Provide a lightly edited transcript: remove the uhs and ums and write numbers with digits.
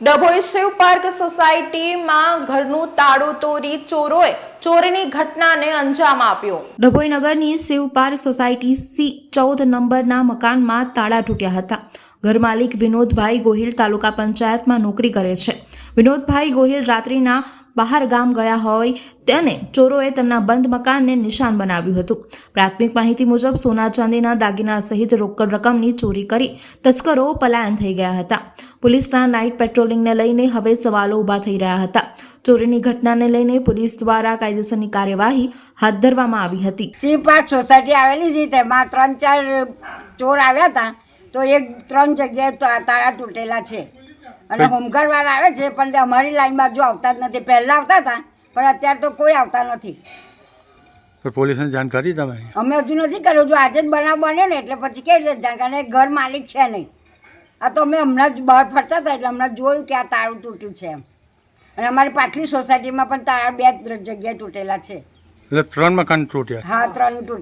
Dabhoi Shiv park સોસાયટીમાં ઘરનું તાળું તોડી ચોરોએ ચોરીની ઘટનાને અંજામ આપ્યો। ડભોઈ નગરની શિવ પાર્ક સોસાયટી C14 નંબરના મકાનમાં તાળા તૂટ્યા હતા। ઘર માલિક વિનોદભાઈ ગોહિલ તાલુકા પંચાયતમાં નોકરી કરે છે। વિનોદભાઈ ગોહિલ રાત્રિના બહાર ગામ ગયા હોય તેને ચોરોએ તેમના બંધ મકાનને નિશાન બનાવ્યું હતું। પ્રાથમિક માહિતી મુજબ સોના ચાંદીના દાગીના સહિત રોકડ રકમની ચોરી કરી તસ્કરો પલાયન થઈ ગયા હતા। પોલીસના નાઇટ પેટ્રોલિંગને લઈને હવે સવાલો ઊભા થઈ રહ્યા હતા। ચોરીની ઘટનાને લઈને પોલીસ દ્વારા કાયદેસરની કાર્યવાહી હાથ ધરવામાં આવી હતી। શિવ પાર્ક સોસાયટી આવેલી છે, તેમાં 3-4 ચોર આવ્યા હતા, તો 3 જગ્યાએ તાળા તૂટેલા છે અને હોમગાર્ડ વાળા આવે છે, પણ અમારી લાઈન બાજુ આવતા જ નથી। પહેલા આવતા હતા, પણ અત્યારે તો કોઈ આવતા નથી। તો પોલીસને જાણ કરી તમે? અમે હજુ નથી કર્યું, જો આજે જ બનાવ બન્યો ને એટલે પછી કેવી રીતે જાણ, કારણ ઘર માલિક છે નહીં। આ તો અમે હમણાં જ બહાર ફરતા હતા એટલે હમણાં જોયું કે આ તાળું તૂટ્યું છે એમ। અને અમારી પાછલી સોસાયટીમાં પણ તાળા 2 જગ્યાએ તૂટેલા છે। એટલે 3 મકાન તૂટ્યા? હા, 3 તૂટ્યા।